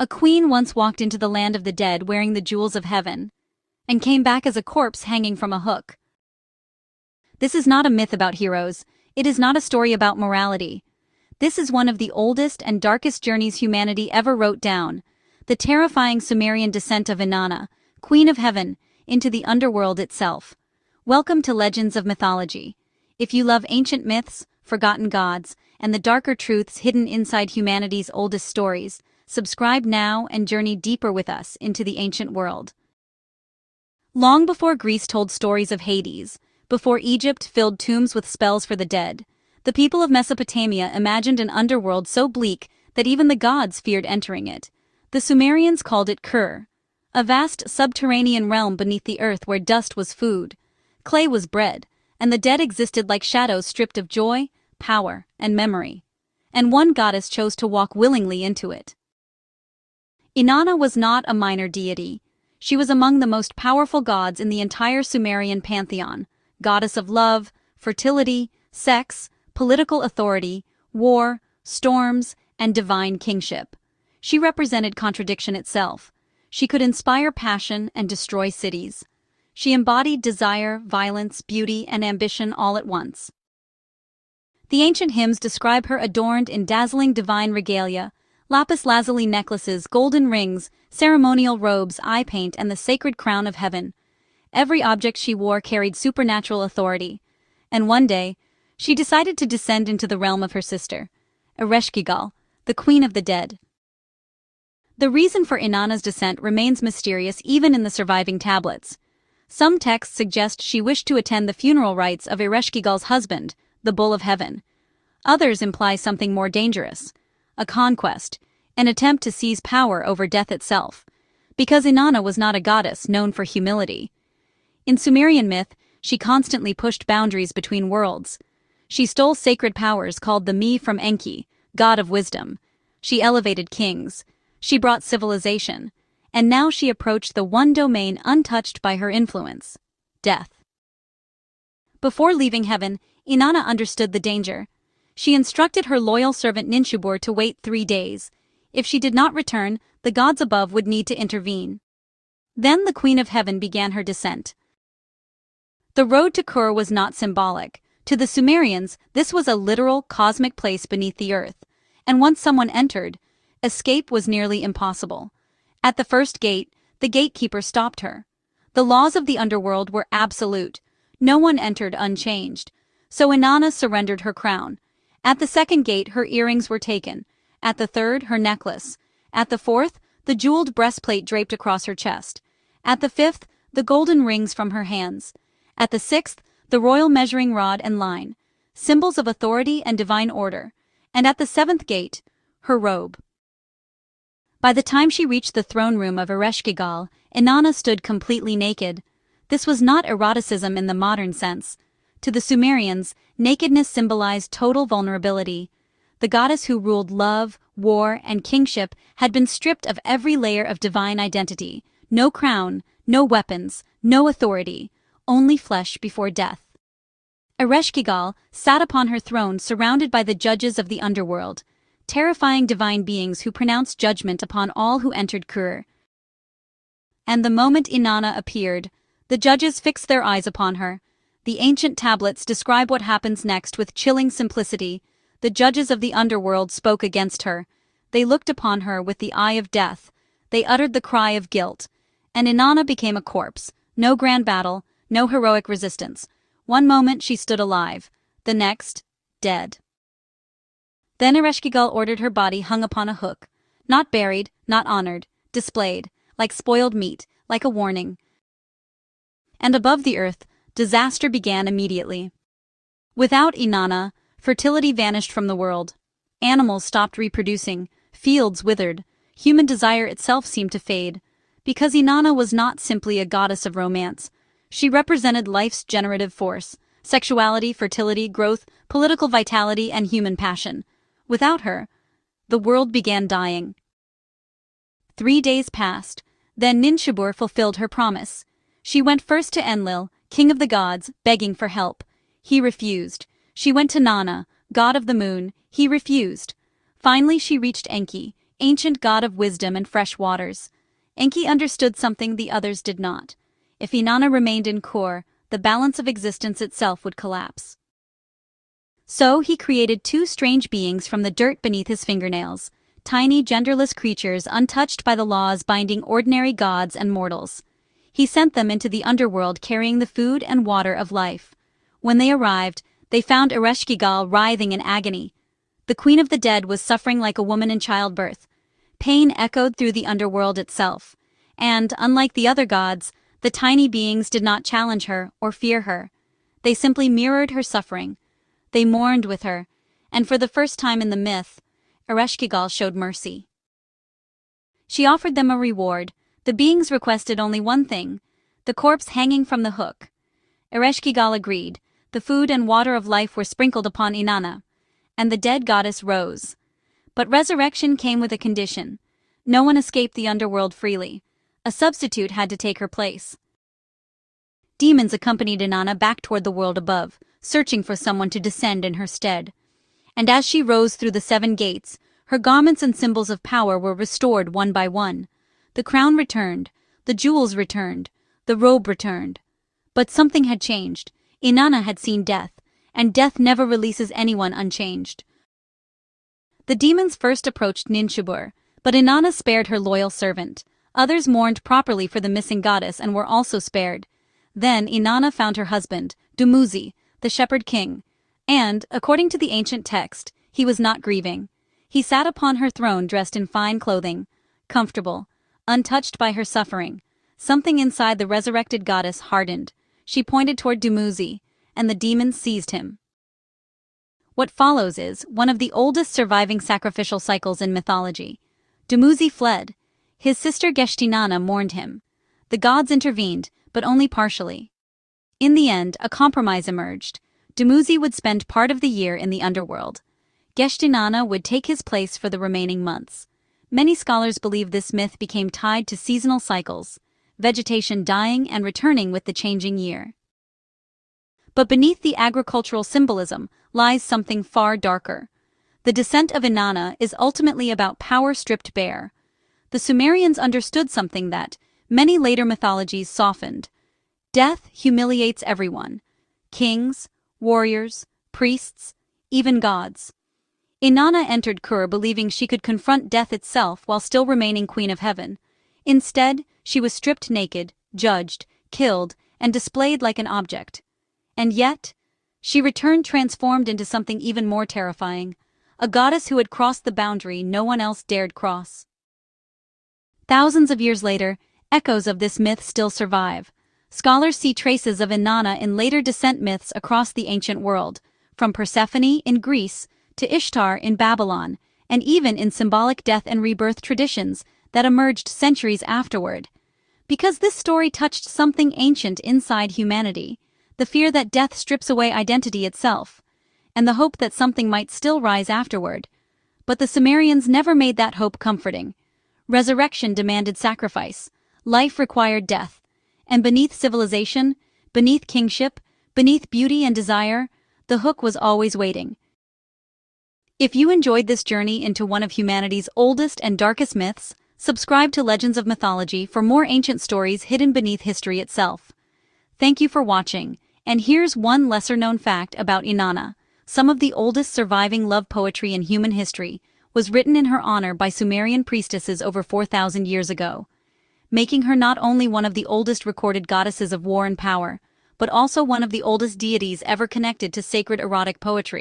A queen once walked into the land of the dead wearing the jewels of heaven, and came back as a corpse hanging from a hook. This is not a myth about heroes, it is not a story about morality. This is one of the oldest and darkest journeys humanity ever wrote down, the terrifying Sumerian descent of Inanna, Queen of Heaven, into the underworld itself. Welcome to Legends of Mythology. If you love ancient myths, forgotten gods, and the darker truths hidden inside humanity's oldest stories, subscribe now and journey deeper with us into the ancient world. Long before Greece told stories of Hades, before Egypt filled tombs with spells for the dead, the people of Mesopotamia imagined an underworld so bleak that even the gods feared entering it. The Sumerians called it Kur, a vast subterranean realm beneath the earth where dust was food, clay was bread, and the dead existed like shadows stripped of joy, power, and memory. And one goddess chose to walk willingly into it. Inanna was not a minor deity. She was among the most powerful gods in the entire Sumerian pantheon, goddess of love, fertility, sex, political authority, war, storms, and divine kingship. She represented contradiction itself. She could inspire passion and destroy cities. She embodied desire, violence, beauty, and ambition all at once. The ancient hymns describe her adorned in dazzling divine regalia, lapis lazuli necklaces, golden rings, ceremonial robes, eye paint, and the sacred crown of heaven. Every object she wore carried supernatural authority. And one day, she decided to descend into the realm of her sister, Ereshkigal, the queen of the dead. The reason for Inanna's descent remains mysterious even in the surviving tablets. Some texts suggest she wished to attend the funeral rites of Ereshkigal's husband, the Bull of Heaven. Others imply something more dangerous, a conquest, an attempt to seize power over death itself, because Inanna was not a goddess known for humility. In Sumerian myth, she constantly pushed boundaries between worlds. She stole sacred powers called the Mi from Enki, god of wisdom. She elevated kings. She brought civilization. And now she approached the one domain untouched by her influence: death. Before leaving heaven, Inanna understood the danger. She instructed her loyal servant Ninshubur to wait 3 days. If she did not return, the gods above would need to intervene. Then the Queen of Heaven began her descent. The road to Kur was not symbolic. To the Sumerians, this was a literal, cosmic place beneath the earth. And once someone entered, escape was nearly impossible. At the first gate, the gatekeeper stopped her. The laws of the underworld were absolute. No one entered unchanged. So Inanna surrendered her crown. At the second gate, her earrings were taken. At the third, her necklace. At the fourth, the jeweled breastplate draped across her chest. At the fifth, the golden rings from her hands. At the sixth, the royal measuring rod and line, symbols of authority and divine order. And at the seventh gate, her robe. By the time she reached the throne room of Ereshkigal, Inanna stood completely naked. This was not eroticism in the modern sense. To the Sumerians, nakedness symbolized total vulnerability. The goddess who ruled love, war, and kingship had been stripped of every layer of divine identity. No crown, no weapons, no authority, only flesh before death. Ereshkigal sat upon her throne surrounded by the judges of the underworld, terrifying divine beings who pronounced judgment upon all who entered Kur. And the moment Inanna appeared, the judges fixed their eyes upon her. The ancient tablets describe what happens next with chilling simplicity. The judges of the underworld spoke against her. They looked upon her with the eye of death. They uttered the cry of guilt. And Inanna became a corpse. No grand battle, no heroic resistance. One moment she stood alive, the next, dead. Then Ereshkigal ordered her body hung upon a hook, not buried, not honored, displayed, like spoiled meat, like a warning. And above the earth, disaster began immediately. Without Inanna, fertility vanished from the world. Animals stopped reproducing, fields withered, human desire itself seemed to fade. Because Inanna was not simply a goddess of romance. She represented life's generative force, sexuality, fertility, growth, political vitality, and human passion. Without her, the world began dying. 3 days passed, then Ninshubur fulfilled her promise. She went first to Enlil, king of the gods, begging for help. He refused. She went to Nanna, god of the moon. He refused. Finally she reached Enki, ancient god of wisdom and fresh waters. Enki understood something the others did not. If Inanna remained in Kure, the balance of existence itself would collapse. So he created two strange beings from the dirt beneath his fingernails, tiny genderless creatures untouched by the laws binding ordinary gods and mortals. He sent them into the underworld carrying the food and water of life. When they arrived, they found Ereshkigal writhing in agony. The queen of the dead was suffering like a woman in childbirth. Pain echoed through the underworld itself. And, unlike the other gods, the tiny beings did not challenge her or fear her. They simply mirrored her suffering. They mourned with her, and for the first time in the myth, Ereshkigal showed mercy. She offered them a reward. The beings requested only one thing, the corpse hanging from the hook. Ereshkigal agreed. The food and water of life were sprinkled upon Inanna, and the dead goddess rose. But resurrection came with a condition. No one escaped the underworld freely. A substitute had to take her place. Demons accompanied Inanna back toward the world above, searching for someone to descend in her stead. And as she rose through the 7 gates, her garments and symbols of power were restored one by one. The crown returned, the jewels returned, the robe returned. But something had changed. Inanna had seen death, and death never releases anyone unchanged. The demons first approached Ninshubur, but Inanna spared her loyal servant. Others mourned properly for the missing goddess and were also spared. Then Inanna found her husband, Dumuzi, the shepherd king, and, according to the ancient text, he was not grieving. He sat upon her throne dressed in fine clothing, comfortable, untouched by her suffering. Something inside the resurrected goddess hardened. She pointed toward Dumuzi, and the demons seized him. What follows is one of the oldest surviving sacrificial cycles in mythology. Dumuzi fled. His sister Geshtinana mourned him. The gods intervened, but only partially. In the end, a compromise emerged. Dumuzi would spend part of the year in the underworld. Geshtinana would take his place for the remaining months. Many scholars believe this myth became tied to seasonal cycles, vegetation dying and returning with the changing year. But beneath the agricultural symbolism lies something far darker. The Descent of Inanna is ultimately about power stripped bare. The Sumerians understood something that many later mythologies softened. Death humiliates everyone. Kings, warriors, priests, even gods. Inanna entered Kure believing she could confront death itself while still remaining queen of heaven. Instead, she was stripped naked, judged, killed, and displayed like an object. And yet, she returned transformed into something even more terrifying, a goddess who had crossed the boundary no one else dared cross. Thousands of years later, echoes of this myth still survive. Scholars see traces of Inanna in later descent myths across the ancient world, from Persephone in Greece to Ishtar in Babylon, and even in symbolic death and rebirth traditions that emerged centuries afterward. Because this story touched something ancient inside humanity, the fear that death strips away identity itself, and the hope that something might still rise afterward. But the Sumerians never made that hope comforting. Resurrection demanded sacrifice, life required death. And beneath civilization, beneath kingship, beneath beauty and desire, the hook was always waiting. If you enjoyed this journey into one of humanity's oldest and darkest myths, subscribe to Legends of Mythology for more ancient stories hidden beneath history itself. Thank you for watching, and here's one lesser-known fact about Inanna. Some of the oldest surviving love poetry in human history was written in her honor by Sumerian priestesses over 4,000 years ago, making her not only one of the oldest recorded goddesses of war and power, but also one of the oldest deities ever connected to sacred erotic poetry.